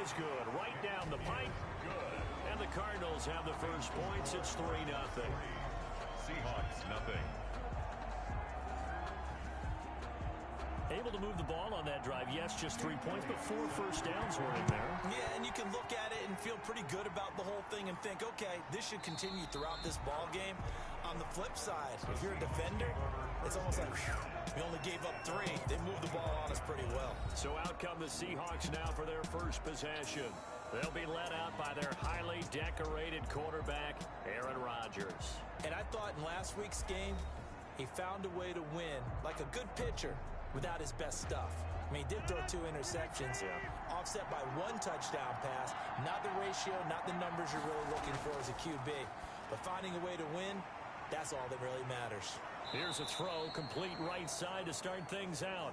is good. Right down the pipe. Good. And the Cardinals have the first points. It's 3-0. Seahawks, nothing. Able to move the ball on that drive. Yes, just 3 points, but 4 first downs were in there. Yeah, and you can look at it and feel pretty good about the whole thing and think, okay, this should continue throughout this ball game. On the flip side, if you're a defender, it's almost like, whew, we only gave up 3. They moved the ball on us pretty well. So out come the Seahawks now for their first possession. They'll be led out by their highly decorated quarterback, Aaron Rodgers. And I thought in last week's game, he found a way to win like a good pitcher without his best stuff. I mean, he did throw 2 interceptions, offset by 1 touchdown pass. Not the ratio, not the numbers you're really looking for as a QB. But finding a way to win, that's all that really matters. Here's a throw, complete right side to start things out.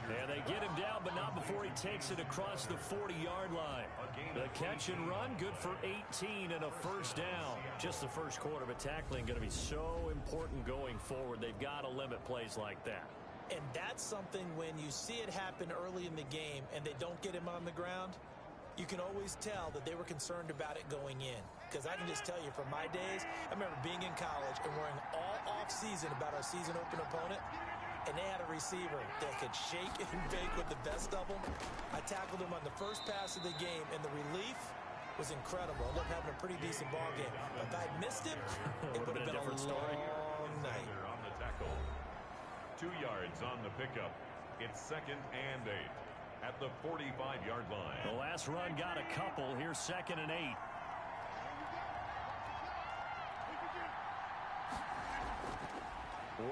And they get him down, but not before he takes it across the 40-yard line. The catch and run, good for 18 and a first down. Just the first quarter, but tackling going to be so important going forward. They've got to limit plays like that. And that's something when you see it happen early in the game and they don't get him on the ground, you can always tell that they were concerned about it going in. Because I can just tell you from my days, I remember being in college and worrying all off-season about our season open opponent, and they had a receiver that could shake and bake with the best of them. I tackled him on the first pass of the game, and the relief was incredible. I looked having a pretty decent ball game. But if I'd missed him, it would have been a long night. On the tackle. 2 yards on the pickup. It's 2nd and 8 at the 45-yard line. The last run got a couple. Here's 2nd and 8.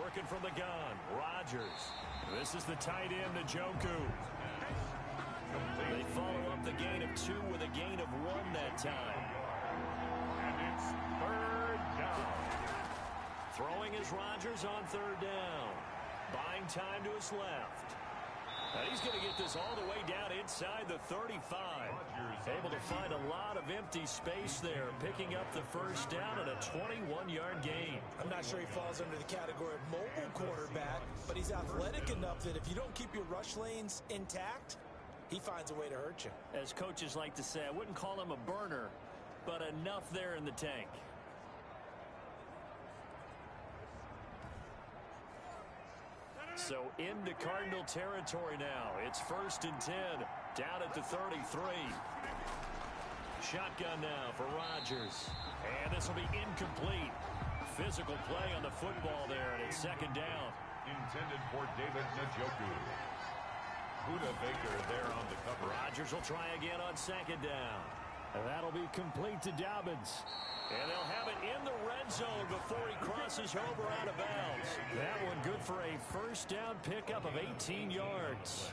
Working from the gun, Rodgers. This is the tight end, Njoku. They follow up the gain of 2 with a gain of 1 that time. And it's 3rd down. Throwing is Rodgers on 3rd down. Buying time to his left. And he's going to get this all the way down inside the 35. Able to find a lot of empty space there, picking up the first down and a 21-yard gain. I'm not sure he falls under the category of mobile quarterback, but he's athletic enough that if you don't keep your rush lanes intact, he finds a way to hurt you. As coaches like to say, I wouldn't call him a burner, but enough there in the tank. So into Cardinal territory now. It's 1st and 10, down at the 33. Shotgun now for Rodgers. And this will be incomplete. Physical play on the football there, and it's 2nd down. Intended for David Njoku. Buda Baker there on the cover. Rodgers will try again on 2nd down. And that'll be complete to Dobbins. And they'll have it in the red zone before he crosses over out of bounds. That one good for a first down pickup of 18 yards.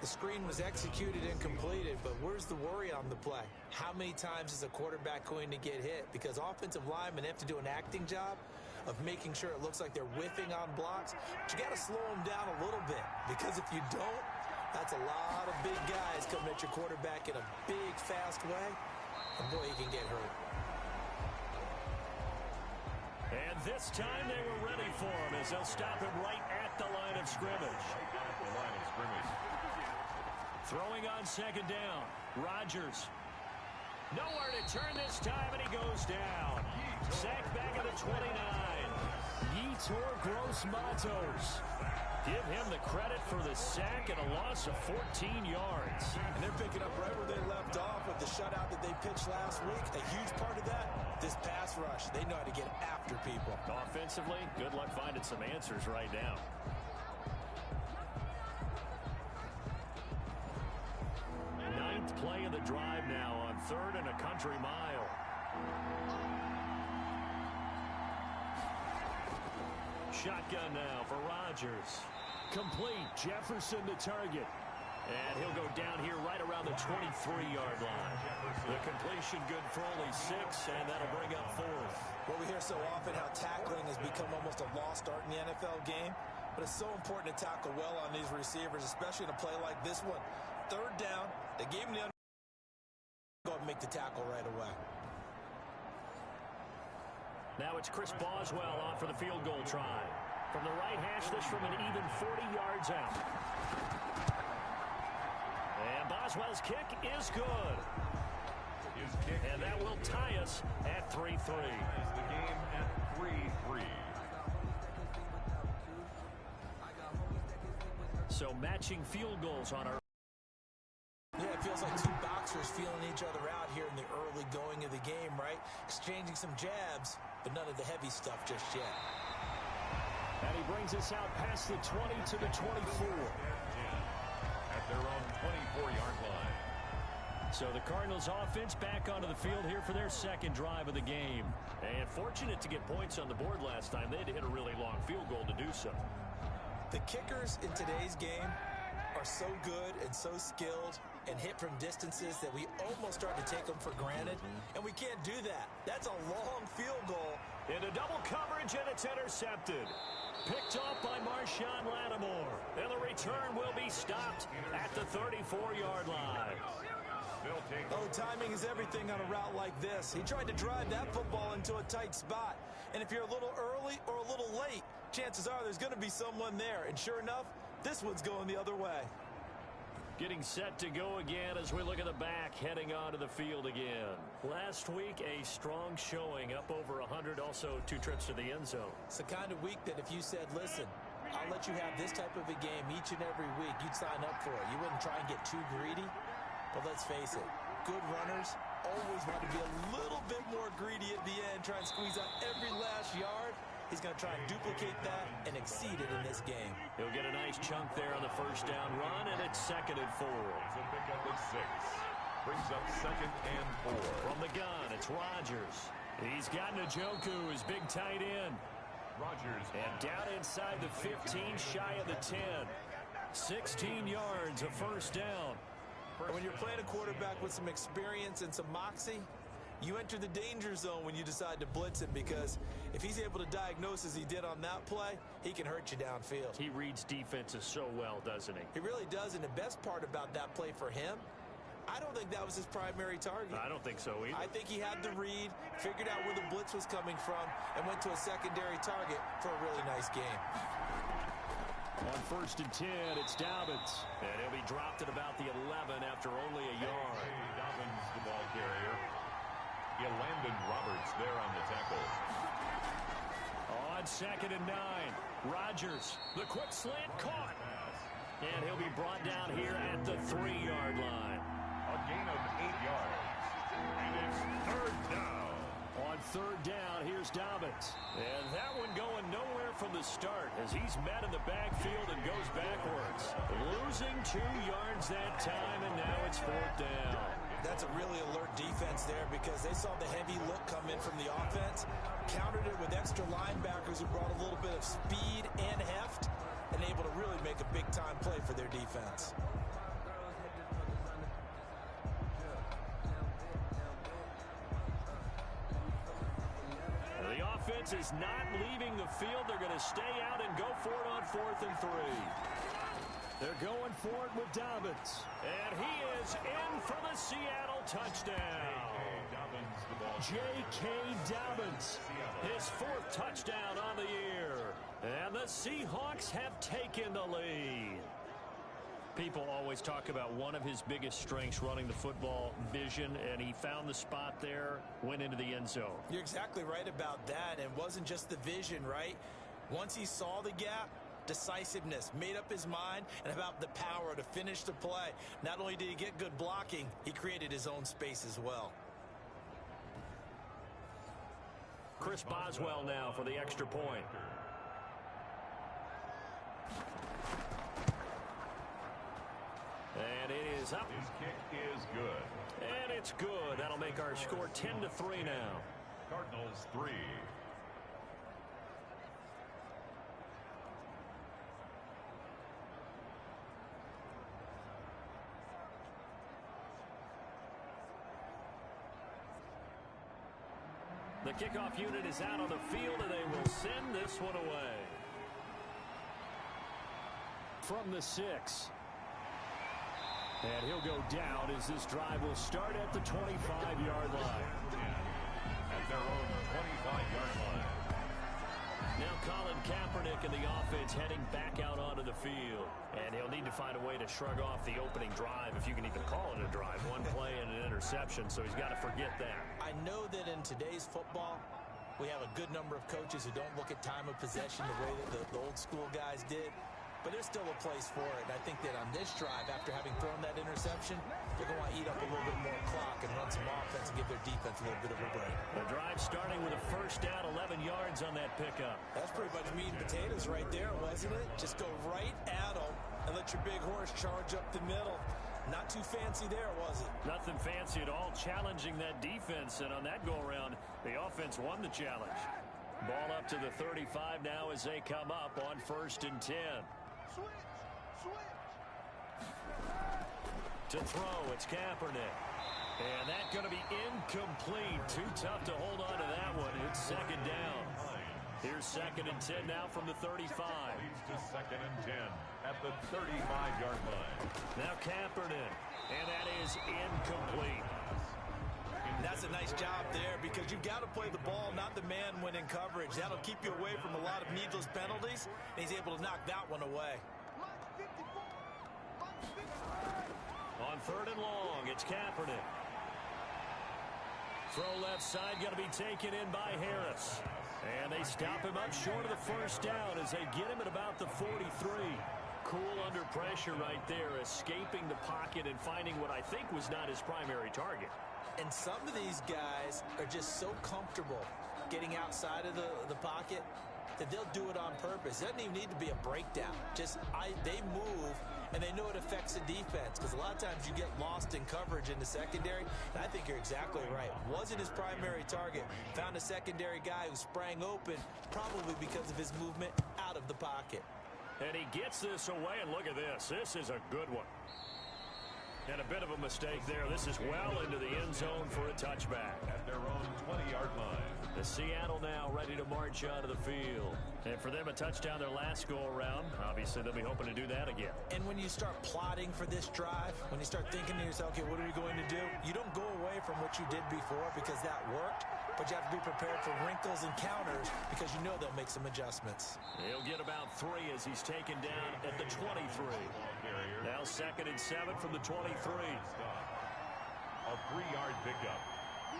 The screen was executed and completed, but where's the worry on the play? How many times is a quarterback going to get hit? Because offensive linemen have to do an acting job of making sure it looks like they're whiffing on blocks. But you got to slow them down a little bit, because if you don't, that's a lot of big guys coming at your quarterback in a big, fast way. And boy, he can get hurt. And this time they were ready for him as they'll stop him right at the line of scrimmage. Throwing on 2nd down. Rodgers. Nowhere to turn this time, and he goes down. Sacked back at the 29. Yetur Gross-Matos. Give him the credit for the sack and a loss of 14 yards. And they're picking up right where they left off with the shutout that they pitched last week. A huge part of that, this pass rush. They know how to get after people. Offensively, good luck finding some answers right now. Ninth play of the drive now on 3rd and a country mile. Shotgun now for Rodgers. Complete. Jefferson the target. And he'll go down here right around the 23-yard line. The completion good for only 6, and that'll bring up 4th. Well, we hear so often how tackling has become almost a lost art in the NFL game. But it's so important to tackle well on these receivers, especially in a play like this one. 3rd down. They gave him the go and make the tackle right away. Now it's Chris Boswell on for the field goal try. From the right hash, this from an even 40 yards out. And Boswell's kick is good. His kick And that will tie us at 3-3. Ties the game at 3-3. So matching field goals on our... Yeah, it feels like two boxers feeling each other out here in the early going of the game, right? Exchanging some jabs, but none of the heavy stuff just yet. And he brings us out past the 20 to the 24. At their own 24-yard line. So the Cardinals offense back onto the field here for their second drive of the game. And fortunate to get points on the board last time. They had to hit a really long field goal to do so. The kickers in today's game are so good and so skilled and hit from distances that we almost start to take them for granted, and we can't do that. That's a long field goal. Into double coverage, and it's intercepted. Picked off by Marshawn Lattimore. And the return will be stopped at the 34-yard line. Oh, timing is everything on a route like this. He tried to drive that football into a tight spot. And if you're a little early or a little late, chances are there's going to be someone there. And sure enough, this one's going the other way. Getting set to go again as we look at the back, heading onto the field again. Last week, a strong showing, up over 100, also 2 trips to the end zone. It's the kind of week that if you said, listen, I'll let you have this type of a game each and every week, you'd sign up for it. You wouldn't try and get too greedy. But let's face it, good runners always want to be a little bit more greedy at the end, try and squeeze out every last yard. He's going to try and duplicate that and exceed it in this game. He'll get a nice chunk there on the first down run, and it's 2nd and 4. It's a pickup of 6. Brings up 2nd and 4. From the gun, it's Rodgers. He's got Njoku, his big tight end. Rodgers. And down inside the 15, shy of the 10. 16 yards, a first down. And when you're playing a quarterback with some experience and some moxie, you enter the danger zone when you decide to blitz him, because if he's able to diagnose as he did on that play, he can hurt you downfield. He reads defenses so well, doesn't he? He really does, and the best part about that play for him, I don't think that was his primary target. I don't think so either. I think he had the read, figured out where the blitz was coming from, and went to a secondary target for a really nice game. On 1st and 10, it's Dobbins. And he'll be dropped at about the 11 after only a yard. Dobbins, the ball carrier. Landon Roberts there on the tackle. On 2nd and 9, Rodgers, the quick slant caught. And he'll be brought down here at the 3-yard line. A gain of 8 yards. And it's 3rd down. On 3rd down, here's Dobbins. And that one going nowhere from the start as he's met in the backfield and goes backwards. Losing 2 yards that time, and now it's 4th down. That's a really alert defense there, because they saw the heavy look come in from the offense, countered it with extra linebackers who brought a little bit of speed and heft, and able to really make a big-time play for their defense. The offense is not leaving the field. They're going to stay out and go for it on 4th and 3. They're going for it with Dobbins. And he is in for the Seattle touchdown. J.K. Dobbins, his 4th touchdown on the year. And the Seahawks have taken the lead. People always talk about one of his biggest strengths, running the football, vision, and he found the spot there, went into the end zone. You're exactly right about that. And it wasn't just the vision, right? Once he saw the gap, decisiveness, made up his mind, and about the power to finish the play. Not only did he get good blocking, he created his own space as well. Chris Boswell now for the extra point. And it is up. His kick is good. And it's good. That'll make our score 10-3 now. Cardinals 3. The kickoff unit is out on the field, and they will send this one away. From the 6. And he'll go down as this drive will start at the 25-yard line. At their own 25-yard line. Now Colin Kaepernick in the offense heading back out onto the field. And he'll need to find a way to shrug off the opening drive, if you can even call it a drive. One play and an interception, so he's got to forget that. I know that in today's football, we have a good number of coaches who don't look at time of possession the way that the old school guys did. But there's still a place for it. And I think that on this drive, after having thrown that interception, they're going to want to eat up a little bit more clock and run some offense and give their defense a little bit of a break. The drive starting with a first down, 11 yards on that pickup. That's pretty much meat and potatoes right there, wasn't it? Just go right at them and let your big horse charge up the middle. Not too fancy there, was it? Nothing fancy at all, challenging that defense. And on that go-around, the offense won the challenge. Ball up to the 35 now as they come up on 1st and 10. To throw, it's Kaepernick. And that's going to be incomplete. Too tough to hold on to that one. It's 2nd down. Here's 2nd and 10 now from the 35. Leads to 2nd and 10 at the 35-yard line. Now Kaepernick. And that is incomplete. That's a nice job there because you've got to play the ball, not the man when in coverage. That'll keep you away from a lot of needless penalties, and he's able to knock that one away. On 3rd and long, it's Kaepernick. Throw left side, going to be taken in by Harris. And they stop him up short of the first down as they get him at about the 43. Cool under pressure right there, escaping the pocket and finding what I think was not his primary target. And some of these guys are just so comfortable getting outside of the pocket that they'll do it on purpose. It doesn't even need to be a breakdown. They move, and they know it affects the defense because a lot of times you get lost in coverage in the secondary, and I think you're exactly right. Wasn't his primary target. Found a secondary guy who sprang open, probably because of his movement out of the pocket. And he gets this away, and look at this. This is a good one. And a bit of a mistake there. This is well into the end zone for a touchback. At their own 20-yard line. The Seattle now ready to march onto the field. And for them, a touchdown their last go-around. Obviously, they'll be hoping to do that again. And when you start plotting for this drive, when you start thinking to yourself, okay, what are we going to do? You don't go away from what you did before because that worked, but you have to be prepared for wrinkles and counters because you know they'll make some adjustments. He'll get about 3 as he's taken down at the 23. Now 2nd and 7 from the 23. A 3-yard pickup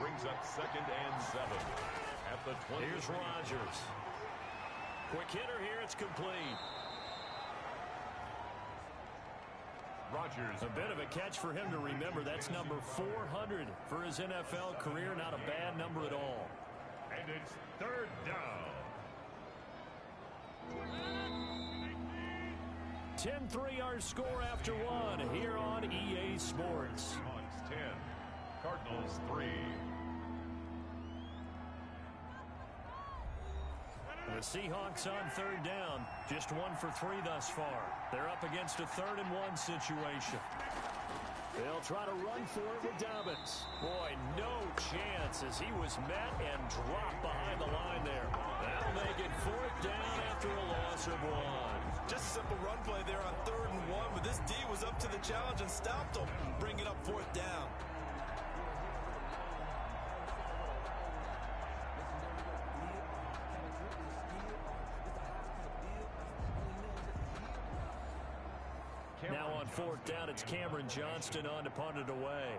brings up 2nd and 7 at the 20. Here's Rodgers. Quick hitter here. It's complete. Rodgers. A bit of a catch for him to remember. That's number 400 for his NFL career. Not a bad number at all. And it's 3rd down. 10-3 our score after one here on EA Sports. Hawks 10, Cardinals 3. The Seahawks on 3rd down. Just 1 for 3 thus far. They're up against a 3rd and 1 situation. They'll try to run for it with Dobbins. Boy, no chance as he was met and dropped behind the line there. That'll make it 4th down after a loss of 1. Just a simple run play there on 3rd and 1, but this D was up to the challenge and stopped them, bringing up 4th down. Now on 4th down, it's Cameron Johnston on to punt it away.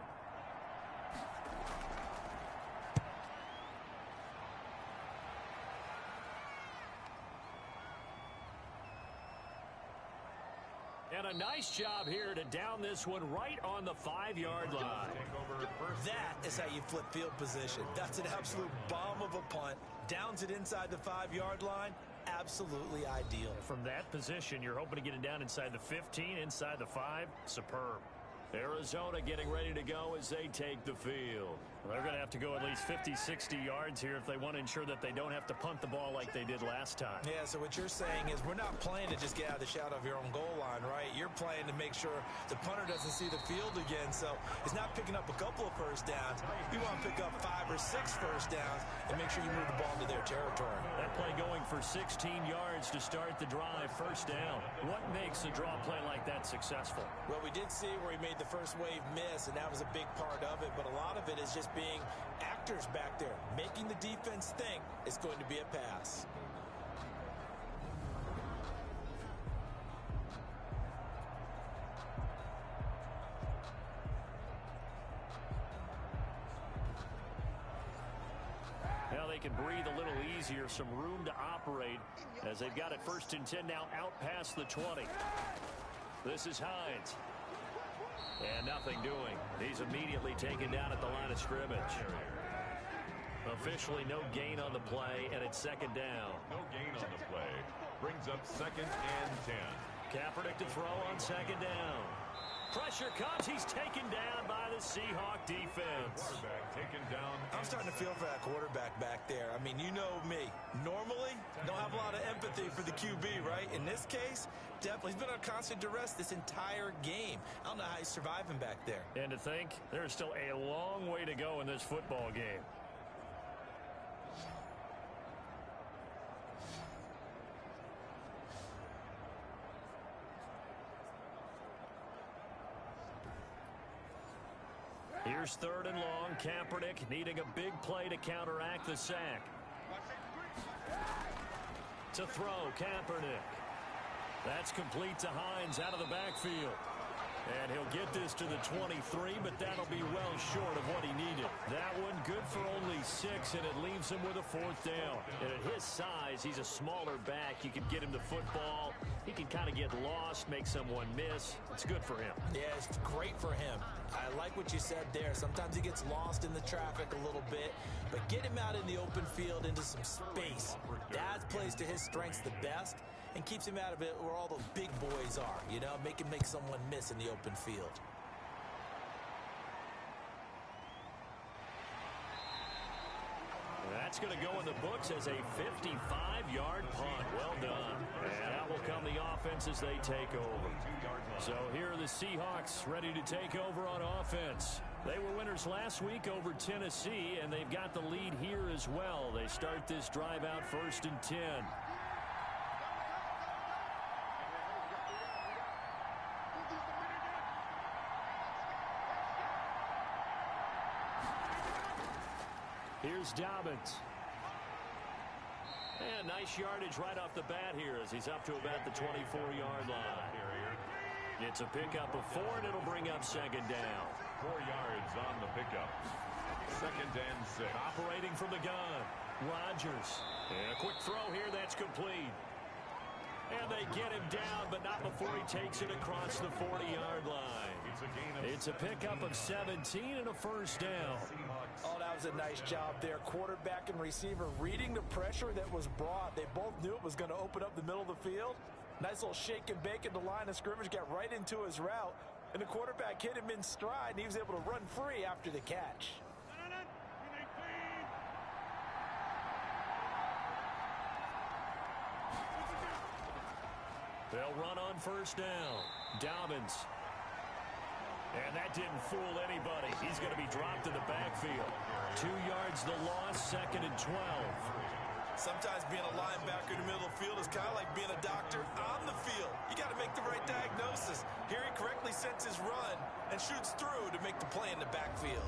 And a nice job here to down this one right on the 5-yard line. That is how you flip field position. That's an absolute bomb of a punt. Downs it inside the 5-yard line. Absolutely ideal. From that position, you're hoping to get it down inside the 15, inside the 5. Superb. Arizona getting ready to go as they take the field. They're going to have to go at least 50, 60 yards here if they want to ensure that they don't have to punt the ball like they did last time. Yeah, so what you're saying is we're not playing to just get out of the shadow of your own goal line, right? You're playing to make sure the punter doesn't see the field again. So it's not picking up a couple of first downs. You want to pick up 5 or 6 first downs and make sure you move the ball into their territory. That play going for 16 yards to start the drive, first down. What makes a draw play like that successful? Well, we did see where he made the first wave miss, and that was a big part of it. But a lot of it is just being actors back there, making the defense think it's going to be a pass. they can breathe a little easier, some room to operate as they've got it 1st and 10 now out past the 20. This is Hines. And nothing doing. He's immediately taken down at the line of scrimmage. Officially no gain on the play, and it's 2nd down. No gain on the play. Brings up 2nd and 10. Kaepernick to throw on 2nd down. Pressure comes. He's taken down by the Seahawk defense. Quarterback taken down. I'm starting to feel for that quarterback back there. I mean, you know me. Normally, don't have a lot of empathy for the QB, right? In this case, definitely. He's been on constant duress this entire game. I don't know how he's surviving back there. And to think, there's still a long way to go in this football game. Here's 3rd and long. Kaepernick needing a big play to counteract the sack. To throw, Kaepernick. That's complete to Hines out of the backfield. And he'll get this to the 23, but that'll be well short of what he needed. That one good for only 6, and it leaves him with a 4th down. And at his size, he's a smaller back. You can get him the football. He can kind of get lost, make someone miss. It's good for him. Yeah, it's great for him. I like what you said there. Sometimes he gets lost in the traffic a little bit, but get him out in the open field into some space. That plays to his strengths the best and keeps him out of it where all the big boys are, you know, make someone miss in the open field. That's going to go in the books as a 55-yard punt. Well done. And out will come the offense as they take over. So here are the Seahawks ready to take over on offense. They were winners last week over Tennessee, and they've got the lead here as well. They start this drive out 1st and 10. Here's Dobbins. And nice yardage right off the bat here as he's up to about the 24-yard line. It's a pickup of 4, and it'll bring up 2nd down. 4 yards on the pickup. 2nd and 6. Operating from the gun. Rodgers. And a quick throw here that's complete. And they get him down, but not before he takes it across the 40-yard line. It's a pickup of 17 and a 1st down. Oh, that was a nice job there. Quarterback and receiver reading the pressure that was brought. They both knew it was going to open up the middle of the field. Nice little shake and bake at the line of scrimmage, got right into his route. And the quarterback hit him in stride, and he was able to run free after the catch. They'll run on 1st down. Dobbins. And that didn't fool anybody. He's going to be dropped in the backfield. 2 yards the loss, 2nd and 12. Sometimes being a linebacker in the middle of the field is kind of like being a doctor on the field. You got to make the right diagnosis. Here he correctly sets his run and shoots through to make the play in the backfield.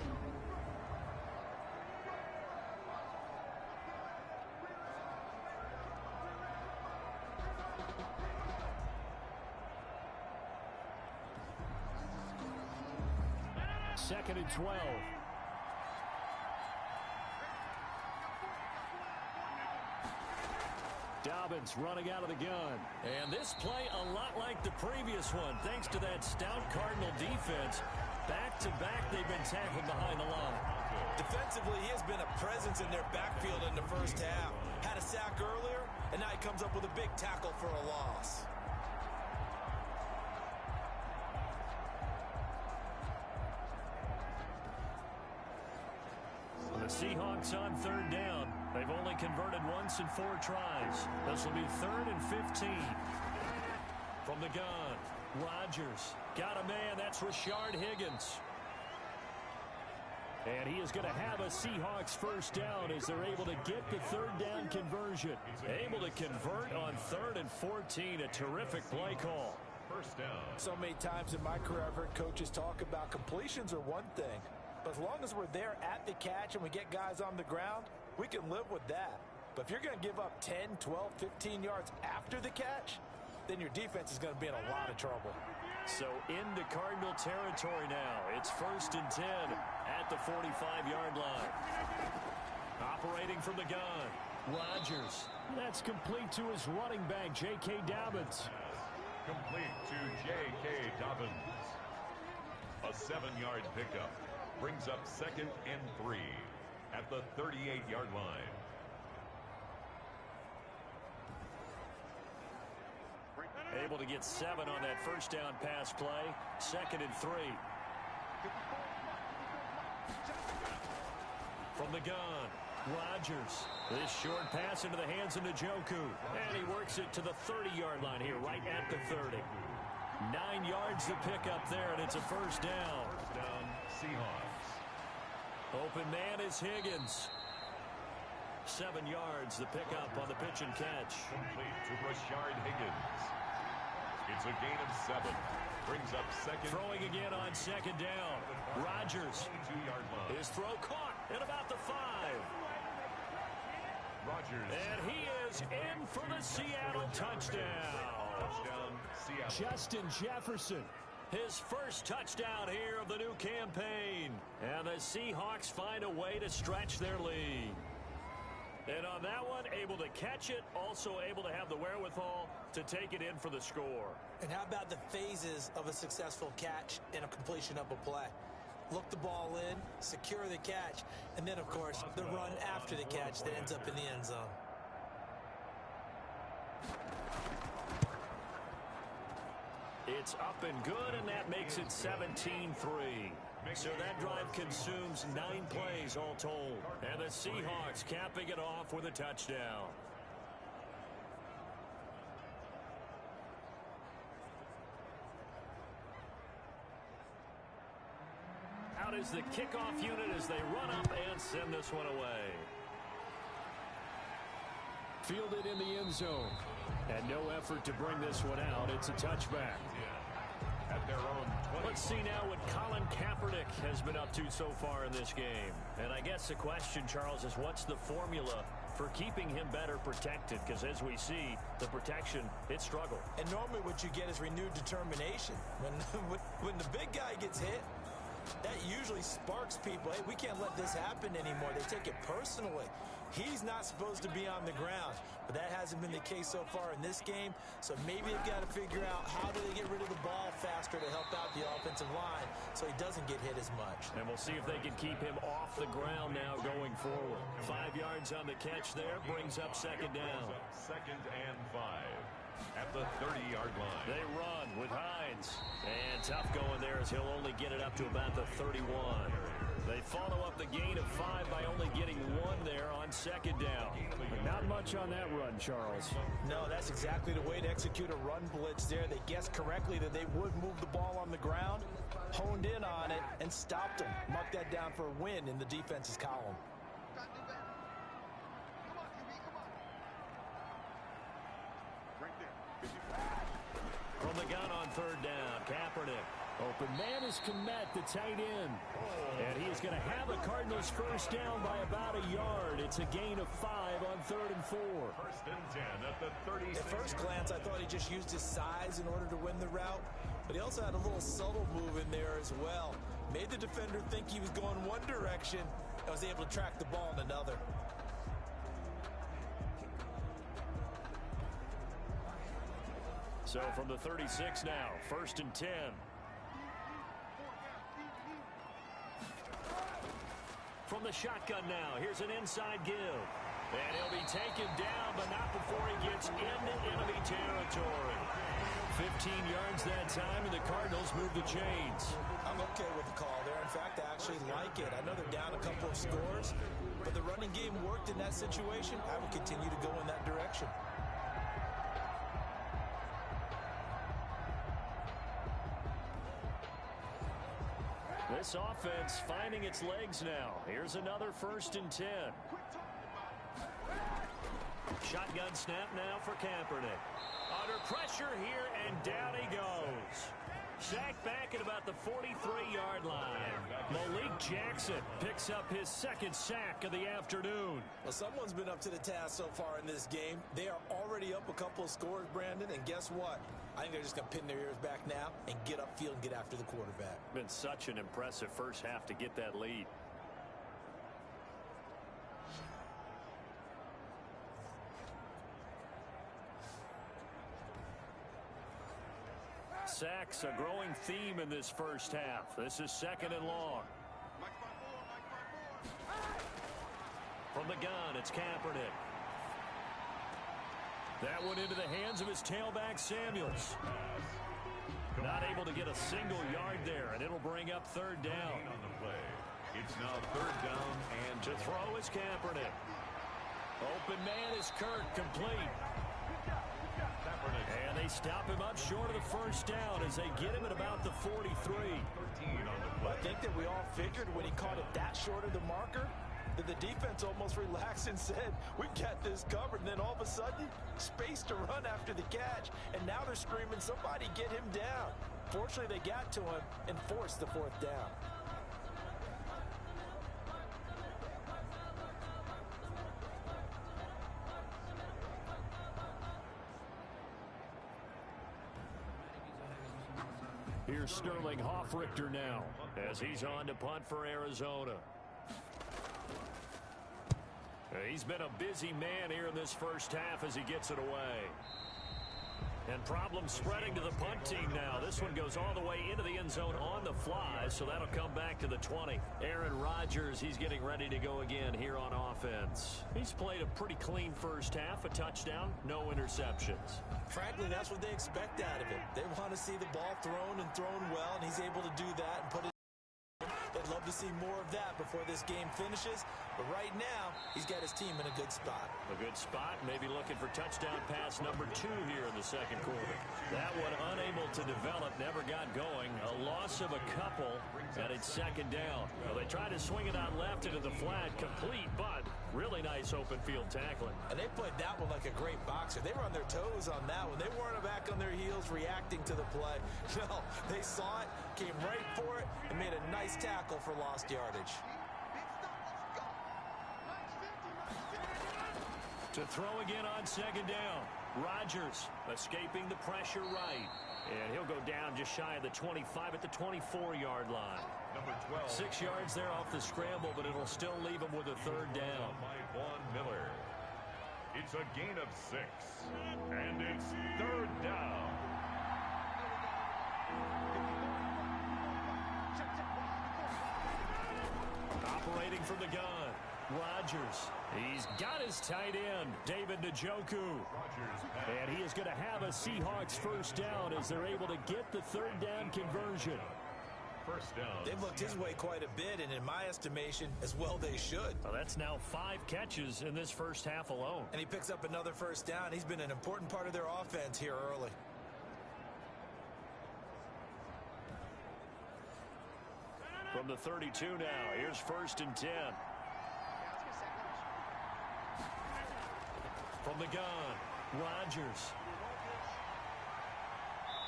Second and 12. Dobbins running out of the gun. And this play a lot like the previous one, thanks to that stout Cardinal defense. Back-to-back, they've been tackled behind the line. Defensively, he has been a presence in their backfield in the 1st half. Had a sack earlier, and now he comes up with a big tackle for a loss. The Seahawks on 3rd down. They've only converted once in 4 tries. This will be 3rd and 15. From the gun, Rodgers got a man. That's Rashard Higgins. And he is going to have a Seahawks 1st down as they're able to get the 3rd down conversion. Able to convert on 3rd and 14. A terrific play call. 1st down. So many times in my career I've heard coaches talk about completions are one thing. But as long as we're there at the catch and we get guys on the ground, we can live with that. But if you're going to give up 10, 12, 15 yards after the catch, then your defense is going to be in a lot of trouble. So into Cardinal territory now. It's 1st and 10 at the 45-yard line. Operating from the gun, Rodgers. That's complete to his running back, J.K. Dobbins. Complete to J.K. Dobbins. A 7-yard pickup brings up 2nd and 3 at the 38-yard line. Able to get 7 on that first down pass play. 2nd and 3. From the gun, Rodgers. This short pass into the hands of Njoku. And he works it to the 30-yard line here, right at the 30. 9 yards to pick up there, and it's a first down. First down, Seahawks. Open man is Higgins. 7 yards the pickup on the pitch and catch. Complete to Rashard Higgins. It's a gain of 7. Brings up 2nd. Throwing again on 2nd down. Rodgers. 22-yard line. His throw caught at about the 5. Rodgers. And he is in for the Seattle touchdown. Touchdown, Seattle. Justin Jefferson. His first touchdown here of the new campaign. And the Seahawks find a way to stretch their lead. And on that one, able to catch it, also able to have the wherewithal to take it in for the score. And how about the phases of a successful catch and a completion of a play? Look the ball in, secure the catch, and then, of course, the run after the catch that ends up in the end zone. It's up and good, and that makes it 17-3. So that drive consumes 9 plays all told. And the Seahawks capping it off with a touchdown. Out is the kickoff unit as they run up and send this one away. Fielded in the end zone. And no effort to bring this one out. It's a touchback. At their own 20. Let's see now what Colin Kaepernick has been up to so far in this game. And I guess the question, Charles, is what's the formula for keeping him better protected? Because as we see, the protection, it struggled. And normally what you get is renewed determination. When the big guy gets hit, that usually sparks people. Hey, we can't let this happen anymore. They take it personally. He's not supposed to be on the ground, but that hasn't been the case so far in this game. So maybe they've got to figure out how do they get rid of the ball faster to help out the offensive line so he doesn't get hit as much. And we'll see if they can keep him off the ground now going forward. 5 yards on the catch there, brings up 2nd down. 2nd and 5 at the 30-yard line. They run with Hines. And tough going there as he'll only get it up to about the 31. They follow up the gain of 5 by only getting 1 there on 2nd down. But not much on that run, Charles. No, that's exactly the way to execute a run blitz there. They guessed correctly that they would move the ball on the ground, honed in on it, and stopped them. Mark that down for a win in the defense's column. From the gun on 3rd down, Kaepernick. Open man is Kmet, the tight end. And he is going to have the Cardinals first down by about a yard. It's a gain of 5 on 3rd and 4. 1st and 10 at the 36. At first glance, I thought he just used his size in order to win the route. But he also had a little subtle move in there as well. Made the defender think he was going one direction and was able to track the ball in another. So from the 36 now, 1st and 10. From the shotgun now, here's an inside give. And he'll be taken down, but not before he gets into enemy territory. 15 yards that time, and the Cardinals move the chains. I'm okay with the call there. In fact, I actually like it. I know they're down a couple of scores, but the running game worked in that situation. I would continue to go in that direction. This offense finding its legs now. Here's another 1st and 10. Shotgun snap now for Kaepernick. Under pressure here, and down he goes. Sacked back at about the 43-yard line. Malik Jackson picks up his 2nd sack of the afternoon. Well, someone's been up to the task so far in this game. They are already up a couple of scores, Brandon, and guess what? I think they're just going to pin their ears back now and get upfield and get after the quarterback. Been such an impressive first half to get that lead. Sacks, a growing theme in this first half. This is 2nd and long. From the gun, it's Kaepernick. That one into the hands of his tailback, Samuels. Not able to get a single yard there, and it'll bring up 3rd down. On the play. It's now 3rd down and to throw is Kaepernick. Open man is Kirk, complete. And they stop him up short of the 1st down as they get him at about the 43. 13 on the play. I think that we all figured when he caught it that short of the marker that the defense almost relaxed and said, we got this covered. And then all of a sudden, space to run after the catch. And now they're screaming, somebody get him down. Fortunately, they got to him and forced the 4th down. Here's Sterling Hoffrichter now as he's on to punt for Arizona. He's been a busy man here in this first half as he gets it away. And problems spreading to the punt team now. This one goes all the way into the end zone on the fly, so that'll come back to the 20. Aaron Rodgers, he's getting ready to go again here on offense. He's played a pretty clean first half, a touchdown, no interceptions. Frankly, that's what they expect out of him. They want to see the ball thrown and thrown well, and he's able to do that and put it. They'd love to see more of that before this game finishes. But right now, he's got his team in a good spot. A good spot, maybe looking for touchdown pass number 2 here in the 2nd quarter. That one unable to develop, never got going. A loss of a couple, and it's 2nd down. Well, they tried to swing it out left into the flat, complete, but really nice open field tackling. And they played that one like a great boxer. They were on their toes on that one. They weren't back on their heels reacting to the play. No, they saw it, came right for it, and made a nice tackle for lost yardage. To throw again on 2nd down. Rodgers escaping the pressure right. And he'll go down just shy of the 25 at the 24-yard line. Number 12. 6 yards there off the scramble, but it'll still leave him with a 3rd down. By Von Miller. It's a gain of 6. And it's 3rd down. Operating from the gun. Rodgers. He's got his tight end, David Njoku. And he is going to have a Seahawks 1st down as they're able to get the 3rd down conversion. 1st down. They've looked his way quite a bit, and in my estimation, as well they should. Well, that's now 5 catches in this first half alone. And he picks up another 1st down. He's been an important part of their offense here early. From the 32 now, here's 1st and 10. From the gun, Rodgers.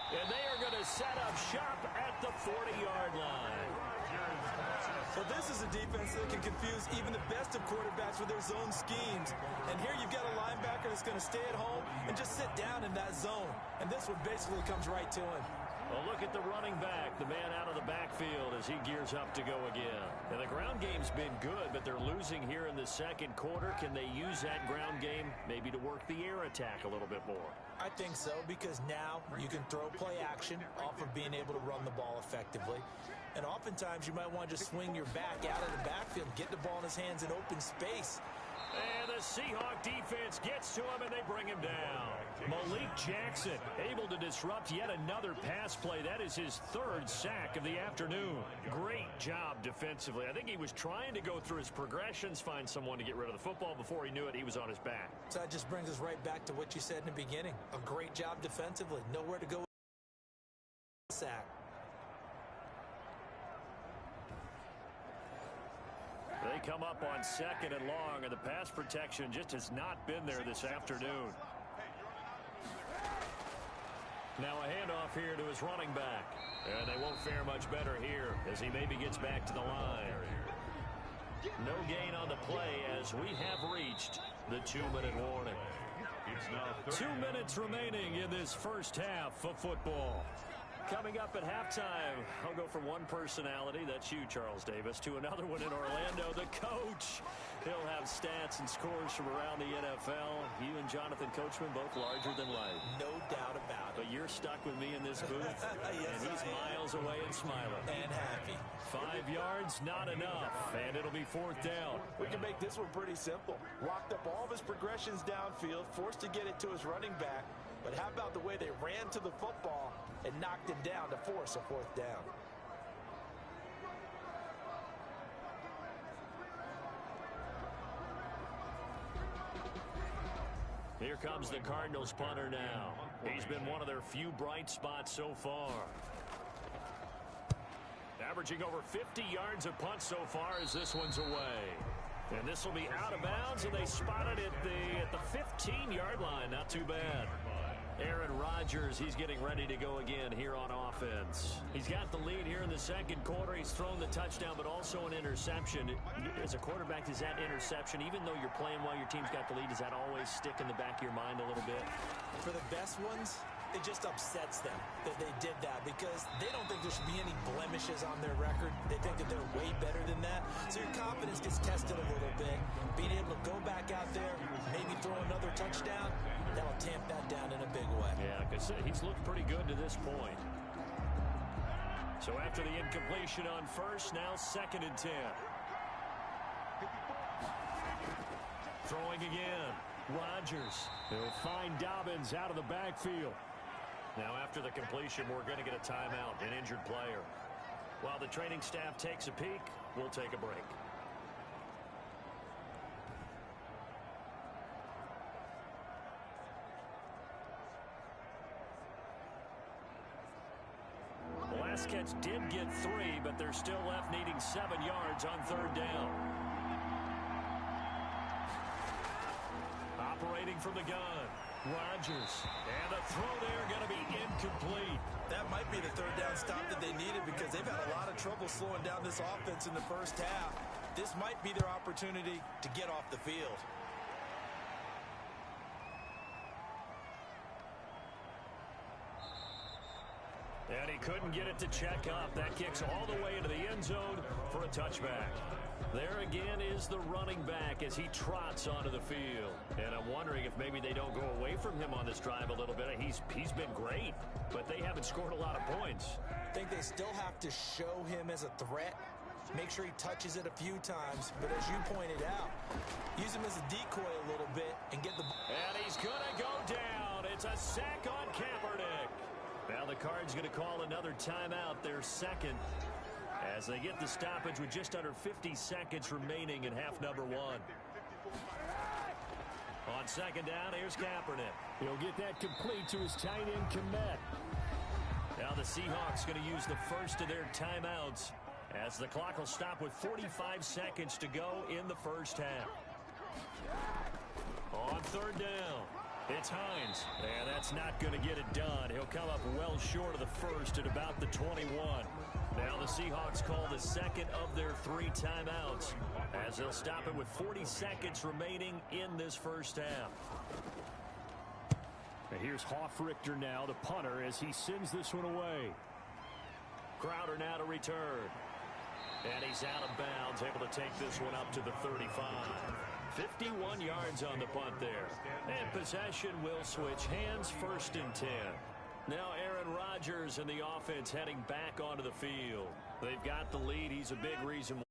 And they are going to set up shop at the 40-yard line. Well, this is a defense that can confuse even the best of quarterbacks with their zone schemes. And here you've got a linebacker that's going to stay at home and just sit down in that zone. And this one basically comes right to him. Well, look at the running back, the man out of the backfield as he gears up to go again. And the ground game's been good, but they're losing here in the 2nd quarter. Can they use that ground game maybe to work the air attack a little bit more? I think so, because now you can throw play action off of being able to run the ball effectively. And oftentimes you might want to just swing your back out of the backfield, get the ball in his hands in open space. And the Seahawk defense gets to him, and they bring him down. Malik Jackson able to disrupt yet another pass play. That is his 3rd sack of the afternoon. Great job defensively. I think he was trying to go through his progressions, find someone to get rid of the football. Before he knew it, he was on his back. So that just brings us right back to what you said in the beginning. A great job defensively. Nowhere to go with the sack. They come up on 2nd and long, and the pass protection just has not been there this afternoon. Now a handoff here to his running back. And they won't fare much better here as he maybe gets back to the line. No gain on the play as we have reached the 2-minute warning. It's now 2 minutes remaining in this first half of football. Coming up at halftime, I'll go from one personality, that's you, Charles Davis, to another one in Orlando, the coach. He'll have stats and scores from around the NFL. You and Jonathan Coachman both larger than life. No doubt about it. But you're stuck with me in this booth, yes, and he's miles away and smiling. And happy. 5 yards, not enough, and it'll be 4th down. We can make this one pretty simple. Locked up all of his progressions downfield, forced to get it to his running back. But how about the way they ran to the football and knocked him down to force a 4th down? Here comes the Cardinals punter now. He's been one of their few bright spots so far. Averaging over 50 yards a punt so far as this one's away. And this will be out of bounds, and they spotted it at the 15-yard line. Not too bad. Aaron Rodgers, he's getting ready to go again here on offense. He's got the lead here in the second quarter. He's thrown the touchdown, but also an interception. As a quarterback, does that interception, even though you're playing while your team's got the lead, does that always stick in the back of your mind a little bit? For the best ones, it just upsets them that they did that because they don't think there should be any blemishes on their record. They think that they're way better than that. So your confidence gets tested a little bit. Being able to go back out there, maybe throw another touchdown, that'll tamp that down in a big way. Yeah, because he's looked pretty good to this point. So after the incompletion on first, now 2nd and 10. Throwing again. Rodgers. He'll find Dobbins out of the backfield. Now after the completion, we're going to get a timeout, an injured player. While the training staff takes a peek, we'll take a break. The last catch did get 3, but they're still left needing 7 yards on 3rd down. Operating from the gun. Rodgers. And the throw there going to be incomplete. That might be the 3rd down stop that they needed because they've had a lot of trouble slowing down this offense in the first half. This might be their opportunity to get off the field. And he couldn't get it to check up. That kicks all the way into the end zone for a touchback. There again is the running back as he trots onto the field. And I'm wondering if maybe they don't go away from him on this drive a little bit. He's been great, but they haven't scored a lot of points. I think they still have to show him as a threat. Make sure he touches it a few times. But as you pointed out, use him as a decoy a little bit and get the ball. And he's going to go down. It's a sack on Kaepernick. Now the Cards going to call another timeout, their 2nd, as they get the stoppage with just under 50 seconds remaining in half number 1. On 2nd down, here's Kaepernick. He'll get that complete to his tight end, Kmet. Now the Seahawks going to use the first of their timeouts as the clock will stop with 45 seconds to go in the first half. On 3rd down. It's Hines, and that's not going to get it done. He'll come up well short of the first at about the 21. Now the Seahawks call the 2nd of their 3 timeouts as they'll stop it with 40 seconds remaining in this first half. And here's Hofrichter now, the punter, as he sends this one away. Crowder now to return. And he's out of bounds, able to take this one up to the 35. 51 yards on the punt there. And possession will switch hands, 1st and 10. Now Aaron Rodgers and the offense heading back onto the field. They've got the lead. He's a big reason.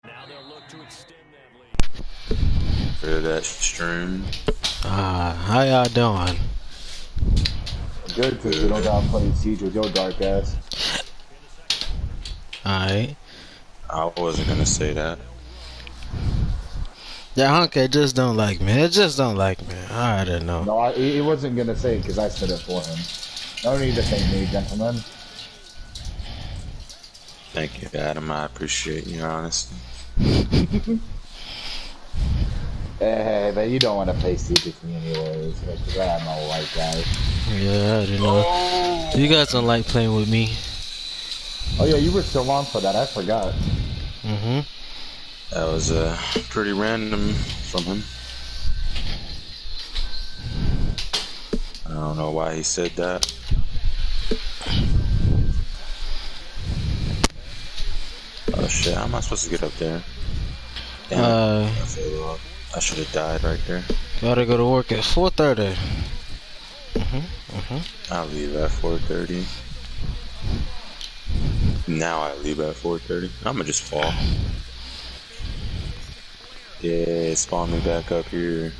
Now they'll look to extend that lead. For that stream. How y'all doing? Good, because we don't gotta play Siege with your dark ass. Alright. I wasn't gonna say that. Yeah, Honky just don't like me. It just don't like me. I don't know. No, he wasn't gonna say it because I said it for him. No need to thank me, gentlemen. Thank you, Adam. I appreciate your honesty. Hey, but you don't want to play stupid with me anyways. Because I am a white guy. Yeah, I don't know. You guys don't like playing with me. Oh yeah, you were still on for that. I forgot. That was pretty random from him. I don't know why he said that. Oh shit, how am I supposed to get up there? Damn, I should have died right there. Gotta go to work at 4:30. I'll leave at 4:30. Now I leave at 4:30. I'ma just fall. Yeah, spawn me back up here.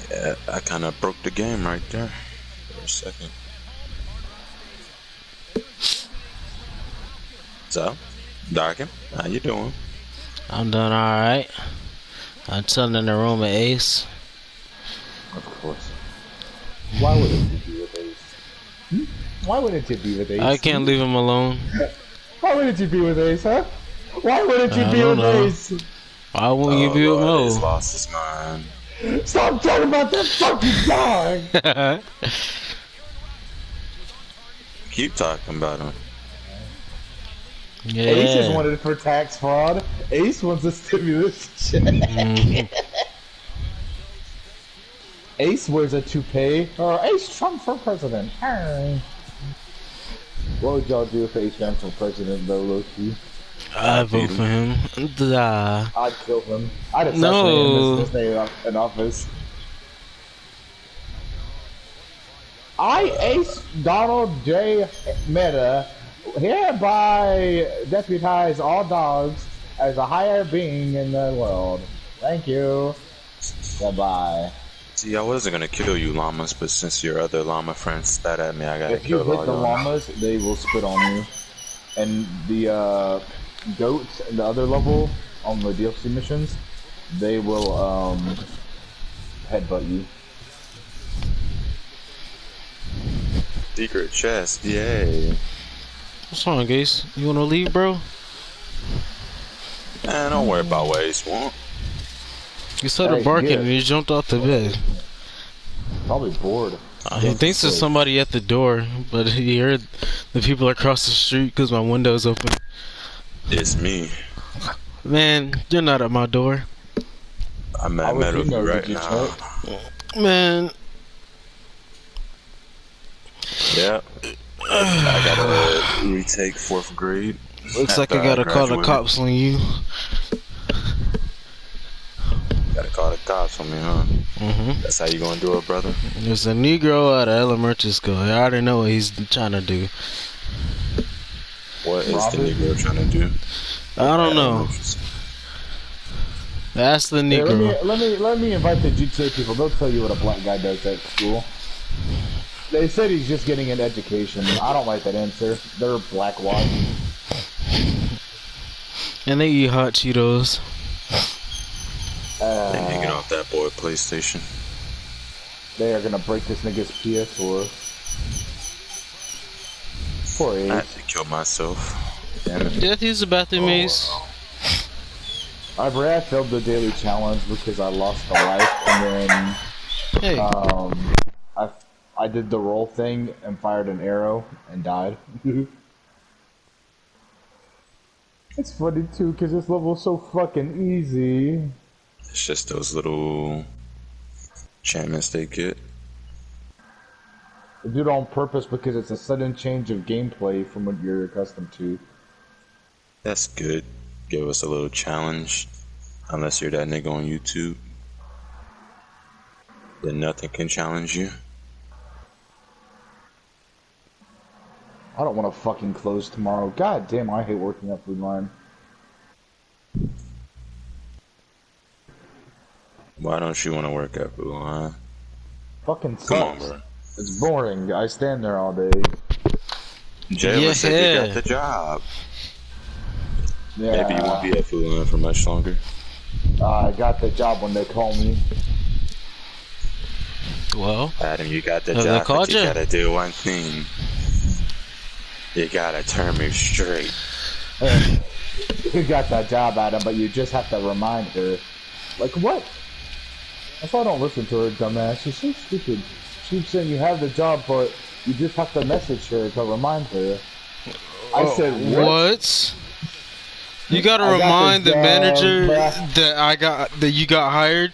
Yeah, I kind of broke the game right there for a second. So, Darkin, how you doing? I'm doing alright. I'm chilling in the room with Ace. Of course. Why wouldn't you be with Ace? Why wouldn't you be with Ace? I can't leave him alone. Why wouldn't you be with Ace, huh? Why wouldn't you be with Ace? Why wouldn't you be with Mo? He's lost his mind. Stop talking about that fucking dog! Keep talking about him. Yeah. Ace is wanted for tax fraud. Ace wants a stimulus check. Ace wears a toupee. Or Ace Trump for president. What would y'all do if Ace ran for president, though, Loki? I vote for him. I'd kill him. I'd assassinate him and stay in office. I, Ace Donald J. Meta, hereby deputize all dogs as a higher being in the world. Thank you. Goodbye. See, I wasn't gonna kill you, llamas, but since your other llama friends spat at me, I gotta If you kill all hit the y'all. llamas, they will spit on you. And the goats in the other level on the DLC missions, they will headbutt you. Secret chest, yay. What's wrong, Ace? You wanna leave, bro? Man, don't worry about what Ace want. You started barking and you jumped off the bed. Probably bored. He thinks there's somebody at the door, but he heard the people across the street because my window's open. It's me. Man, you're not at my door. I'm at Metal right now. Man. Yeah. I gotta retake 4th grade. Looks like I gotta call the cops on you. Gotta call the cops on me, huh? That's how you gonna do it, brother? There's a Negro at an elementary school. I already know what he's trying to do. What is the Negro trying to do? I don't know. That's the Negro. Hey, let me invite the GTA people. They'll tell you what a black guy does at school. They said he's just getting an education. I don't like that answer. They're blackwash. And they eat hot Cheetos. They can get off that boy PlayStation. They are gonna break this nigga's PS4. Poor Ace. I had to kill myself. Damn it. Death use the bathroom, Ace. I failed the daily challenge because I lost a life, and then Hey. I did the roll thing and fired an arrow and died. It's funny too because this level's so fucking easy. It's just those little enchantments they get. They do it on purpose because it's a sudden change of gameplay from what you're accustomed to. That's good. Give us a little challenge. Unless you're that nigga on YouTube, then nothing can challenge you. I don't want to fucking close tomorrow. God damn, I hate working at Food Line. Why don't you want to work at Food Line? Fucking sucks. Come on, bro. It's boring. I stand there all day. Jayla said you got the job. Yeah. Maybe you won't be at Food Line for much longer. I got the job when they call me. Well, Adam, you got the have job, they called but you you? gotta do one thing. You gotta turn me straight. You got that job, Adam, but you just have to remind her. Like, what? That's why I don't listen to her, dumbass. She's so stupid. She keeps saying you have the job, but you just have to message her to remind her. I said, what? You gotta remind the manager that you got hired.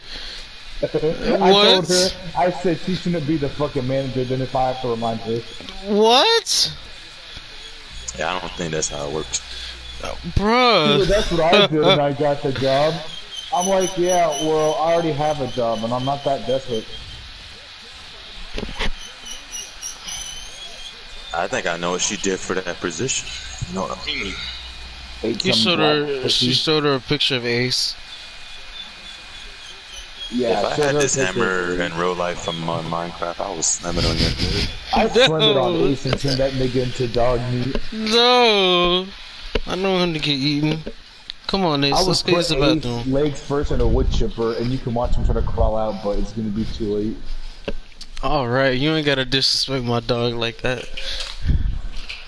I told her, I said she shouldn't be the fucking manager, then if I have to remind her. What? Yeah, I don't think that's how it works. Bruh. Dude, that's what I did when I got the job. I'm like, yeah, well, I already have a job, and I'm not that desperate. I think I know what she did for that position. You know what I mean? She showed her a picture of Ace. Yeah, if I had this hammer in real life from Minecraft, I would slam it on your head. I slammed it on Ace and turned that nigga into dog meat. No! I know him to get eaten. Come on, Ace, let's go use the bathroom. Legs first in a wood chipper, and you can watch him try to crawl out, but it's gonna be too late. Alright, you ain't gotta disrespect my dog like that.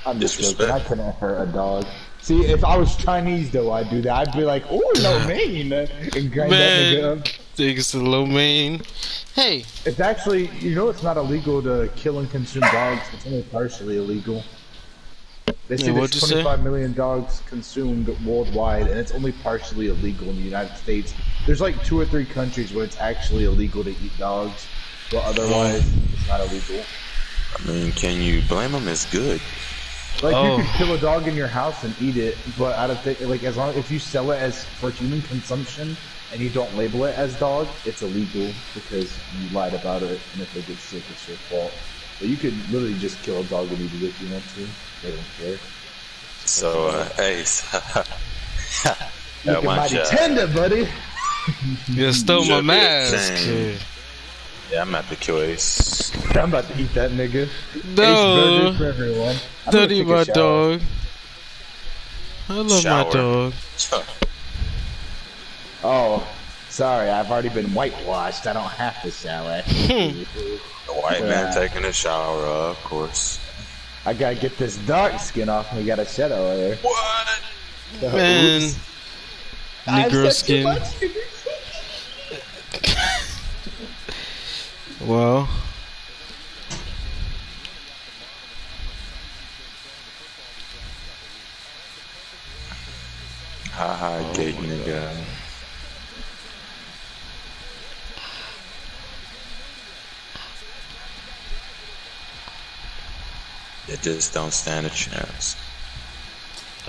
I'm just joking, I couldn't hurt a dog. See, if I was Chinese though, I'd do that. I'd be like, "Oh, lo mein," and grind that nigga up. Thanks to lo mein. Hey, it's actually, you know, it's not illegal to kill and consume dogs. It's only partially illegal. They say there's 25 million dogs consumed worldwide, and it's only partially illegal in the United States. There's like 2 or 3 countries where it's actually illegal to eat dogs, but otherwise it's not illegal. I mean, can you blame them? It's good. Like you could kill a dog in your house and eat it, but out of like as long if you sell it as for human consumption and you don't label it as dog, it's illegal because you lied about it, and if they get sick, it's your fault. But you could literally just kill a dog and eat it if you want to. They don't care. So, Ace. Looking mighty tender, buddy. You stole my mask. Yeah, I'm about to kill Ace. I'm about to eat that nigga. No. Ace burger for everyone. Don't eat my dog. I love my dog. Oh, sorry, I've already been whitewashed. I don't have to shower. The white man taking a shower, of course. I gotta get this dark skin off me. Got a shadow there. What? Man. Negro skin. Well. Haha, gay nigga. They just don't stand a chance.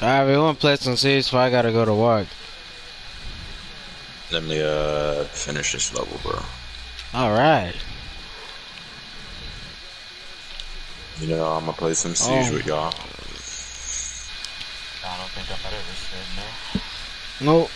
Alright, we want to play some series, so I gotta go to work. Let me finish this level, bro. Alright. You know, I'm gonna play some Siege with y'all. I don't think I've ever said no. Nope.